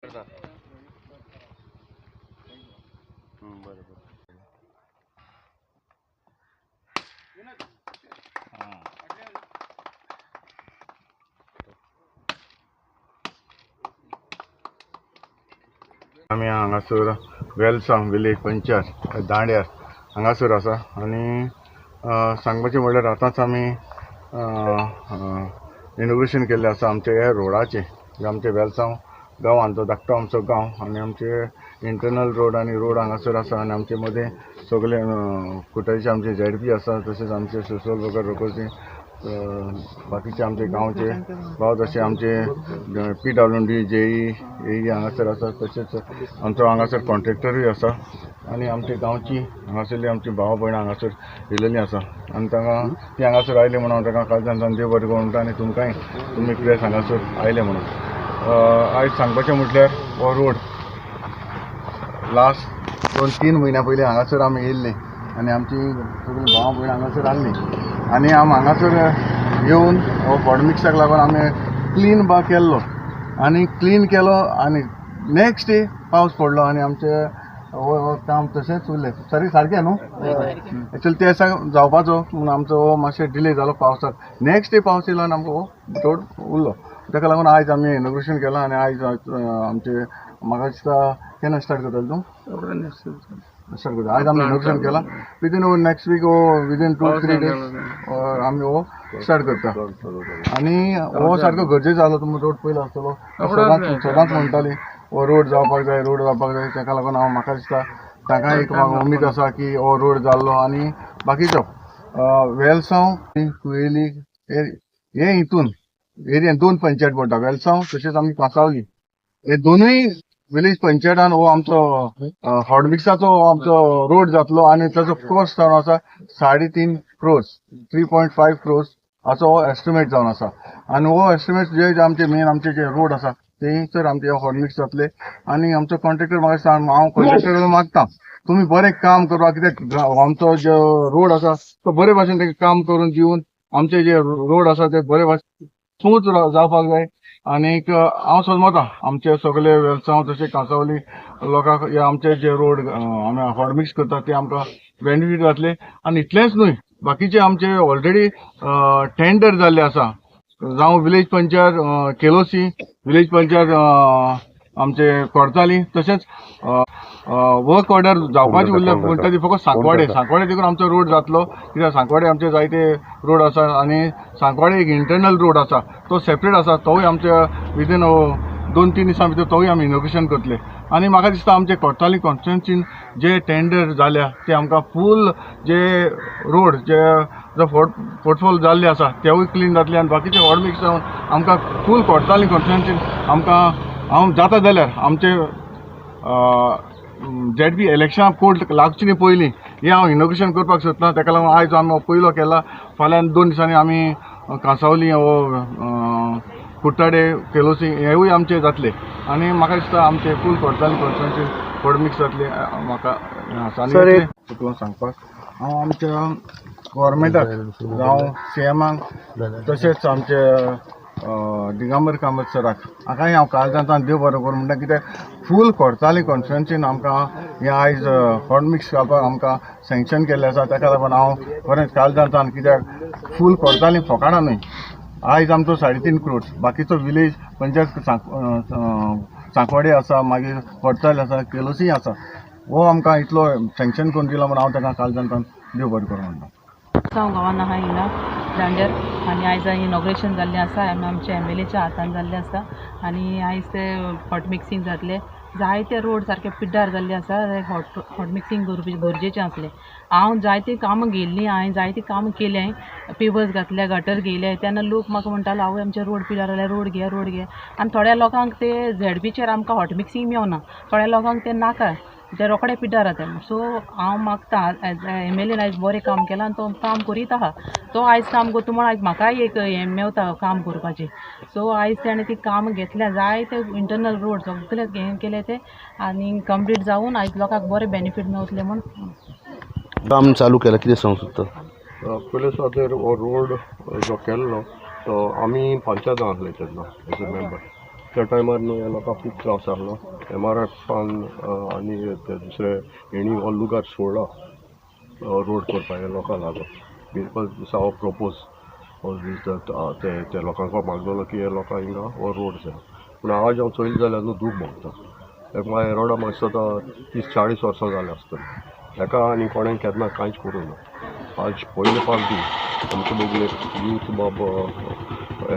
आमी हांगासर वेलसांव विलेज पंचायत दांड्यार हांगासर आसा आनी सांगपाचें म्हणल्यार आतांच आमी इनोग्रेशन केल्लें आसा आमचे ह्या रोडाचें जे आमचे वेलसांव गांवांत धाकटो आमचो गांव आनी आमचे इंटरनल रोड आनी रोड हांगासर आसा आनी आमचे मदें सगळे कुट्टाळेचे आमचे ZP आसा तशेंच आमचे सोशल वर्कर रोकोसी बाकीचे आमचे गांवचे भाव तशें आमचे PWD JE AE हांगासर आसा तशेंच आमचो हांगासर कॉन्ट्रॅक्टरूय आसा आनी आमचे गांवची हांगासरली आमची भाव भयण हांगासर येयलेलीं आसा आनी तांकां ती हांगासर आयले म्हणून हांव तांकां कालच्यान देव बरें करूं म्हणटा आनी तुमकांय तुमी प्रेस हांगासर आयले म्हणून आयज सांगपाचें म्हटल्यार हो रोड लास्ट 2-3 म्हयन्या पयलीं हांगासर आमी येयल्ले आनी आमची सगळीं भाव भयण हांगासर आहली आनी आमी हांगासर येवन हो फॉड मिक्साक लागून आमी क्लीन केल्लो आनी क्लीन केलो आनी नेक्स्ट डे पावस पडलो आनी आमचे हो काम तशेंच उरलें सारकें न्हू एक्चुअली ते जावपाचो पूण आमचो हो मातशें डिले जालो पावसाक नेक्स्ट डे पावस येयलो आनी आमकां हो रोड उरलो ताका लागून आयज आमी इनोग्रेशन केलां आनी आयज आमचे म्हाका दिसता केन्ना स्टार्ट करतलो तूं स्टार्ट करता आयज आमी इनोग्रेशन केलां within next week within 2-3 days आमी हो स्टार्ट करता आनी हो सारको गरजेचो जालो तुमी रोड पयलो आसतलो सदांच म्हणटाली हो रोड जावपाक जाय ताका लागून हांव म्हाका दिसता ताकाय एक म्हाका उमेद आसा की हो रोड जाल्लो आनी बाकीचो वेलसांव कुयेली हे हितून एरियन 2 पंचायत पडटा वेलसांव तशेंच आमी कांसावली हे दोनूय विलेज पंचायतान हो आमचो हॉट मिक्साचो आमचो रोड जातलो आनी ताचो कॉस्ट जावन आसा 3.5 crores 3.5 crores असो हो एस्टिमेट जावन आसा आनी हो एस्टिमेट जे आमचे मेन आमचे जे रोड आसा थंयसर आमचे हॉट मिक्स जातले आनी आमचो कॉन्ट्रॅक्टर म्हाका सांग हांव कॉन्ट्रॅक्टर मागता तुमी बरें काम करपा कित्याक आमचो जो रोड आसा तो बरे भाशेन ताका काम करून दिवन आमचे जे रोड आसा ते बरे भाशेन स्मूथ जावपाक जाय आनीक हांव समजता आमचे सगळे वेलसांव तशें कांसावली लोकांक हे आमचे जे रोड आमी हॉट मिक्स करता ते आमकां बेनिफीट जातले आनी इतलेंच न्हय बाकीचे आमचे ऑलरेडी टेंडर जाल्ले आसा जावं विलेज पंचायत केलोसी विलेज पंचायत आमचे कोर्ताली तशेंच वर्क ऑर्डर जावपाची उरल्या म्हणटा ती फकत सांकवाडे देखून आमचो रोड जातलो कित्याक सांकवाडे आमचे जायते रोड आसा आनी सांकवाडे एक इंटरनल रोड आसा तो सेपरेट आसा तोय आमच्या विदीन 2-3 दिसां भितर तोय आमी इनोग्रेशन करतले आनी म्हाका दिसता आमचे कोर्ताली कॉन्स्टिट्युएन्सीन जे टेंडर जाल्या ते आमकां फूल जे रोड जे फोटफॉल जाल्ले आसा तेवूय क्लीन जातले आनी बाकीचे हॉट मिक्स जावन आमकां फूल कोर्ताली कॉन्स्टिट्युएन्सीन आमकां हांव जाता जाल्यार आमचे ZP इलेक्शनाक कोर्ट लागचे न्ही पयलीं हें हांव इनोग्रेशन करपाक सोदतां ताका लागून आयज आमी पयलो केला फाल्यां 2 दिसांनी आमी कांसावली हो कुट्टाडे केलोसी हेवूय आमचे जातले आनी म्हाका दिसता आमचे फूल कोर्ताली कॉन्स्टिट्युएन्सी फॉड मिक्स जातले म्हाका आसा सांगपाक हांव आमच्या गव्हर्मेंटाक जावं CMाक तशेंच आमचे दिगंबर कामत सराक हाकाय हांव कालच्यान देव बरो करूं म्हणटा कित्याक फूल कोर्ताली कॉन्स्टिट्युएन्सीन आमकां हें आयज हॉट मिक्स घालपाक आमकां सँक्शन केल्लें आसा ताका लागून हांव बरेंच कालच्यान कित्याक फूल कोर्ताली फोकाडा न्हय आयज आमचो 3.5 crores बाकीचो विलेज पंचायत सांकवाडे आसा मागीर कोर्ताली आसा केलोसी आसा हो आमकां इतलो सँक्शन करून दिला म्हणून हांव ताका कालच्यान देव बरें करूं म्हणटा हांव गांवांत आहा हिंगा दांड्यार आनी आयज इनॉग्रेशन जाल्लें आसा आनी आमच्या MLAच्या हातान जाल्लें आसा आनी आयज ते हॉट मिक्सिंग जातलें जायते रोड सारके पिड्डार जाल्ले आसा हॉट मिक्सिंग गरजेचें आसलें हांव जायतीं कामां गेल्लीं हांवें जायतीं कामां केलें पेवर्स घातले गटर गेले तेन्ना लोक म्हाका म्हणटालो आवय आमचे रोड पिड्डार जाल्यार रोड घे आनी थोड्या लोकांक ते ZPचेर आमकां हॉट मिक्सिंग मेवना थोड्या लोकांक ते नाका ते रोखडे पिड्डार जाता सो हांव मागता MLAन आयज बरें काम केलां आनी तो काम करीत आहा तो आयज काम करता म्हूण आयज म्हाकाय एक हें मेवता काम करपाचें सो आयज ताणें ती काम घेतल्या जायते इंटरनल रोड सगळे हें केले ते आनी कंप्लीट जावन आयज लोकांक बरें बेनिफीट मेवतलें म्हूण काम चालू केलां कितें सांगूंक सोदता पयले सुवातेर हो रोड जो केल्लो तो आमी पंचायतान आसले तेन्ना एज अ मेंबर त्या टायमार न्हू ह्या लोकांक खूब त्रास जालो MRFान आनी ते दुसरे हेणी हो लुगार सोडला रोड करपाक हे लोकां लागून बिकॉज दिस हांव प्रपोज ते लोकांक मागलेलो की हे लोकांक हिंगा हो रोड जाय पूण आज हांव चोयलें जाल्यार न्हू दूख भोगता म्हाका हे रोडा म्हाका दिसता 30-40 वर्सां जालीं आसतलीं हेका आनी कोणें केन्ना कांयच करूं ना आज पयले फावटी आमचे बगले यूथ बाब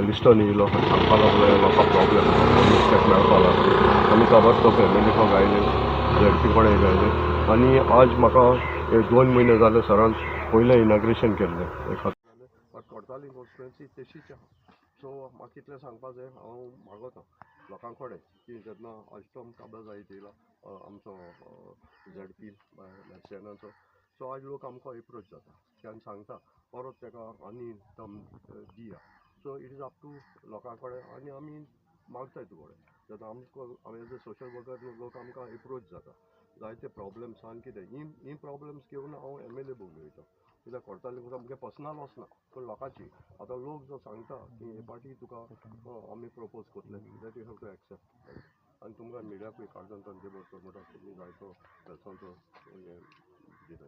लिस्टन येयलो सांगपा लागलो हे लोकां प्रॉब्लेम मिस्टेक मेळपा लागलो आमी खबर तो फॅमिलीक आयले झडपी कोणें गायले आनी आज म्हाका हे 2 म्हयने जाले सरान पयलें इनॉग्रेशन केल्लें एक बट कोर्ताली कॉन्स्टिट्युएन्सी तशीच आहा सो म्हाका कितलें सांगपा जाय हांव मागोता लोकां कडेन की जेन्ना अल्स्टॉम काबार जायत येयला आमचो ZP सेनाचो सो आज लोक आमकां एप्रोच जाता ते आनी सांगता परत ताका आनी टर्म दिया so it is up to लोकां कडेन आनी आमी मागताय तुका कडेन जेन्ना आमकां एज अ सोशल वर्कर लोक आमकां एप्रोच जाता जायते प्रॉब्लेम्स आनी कितें ही प्रॉब्लेम्स घेवन हांव MLA बोगले वयता कित्याक कोर्ताली सामकें पर्सनल वचना पूण लोकांची आतां लोक जो सांगता की हे पाटी तुका आमी प्रपोज करतले that you have to accept आनी तुमकां मिडियाकूय काळजांतल्यान देव करता तुमी जायतो वेल्सांचो हें दिता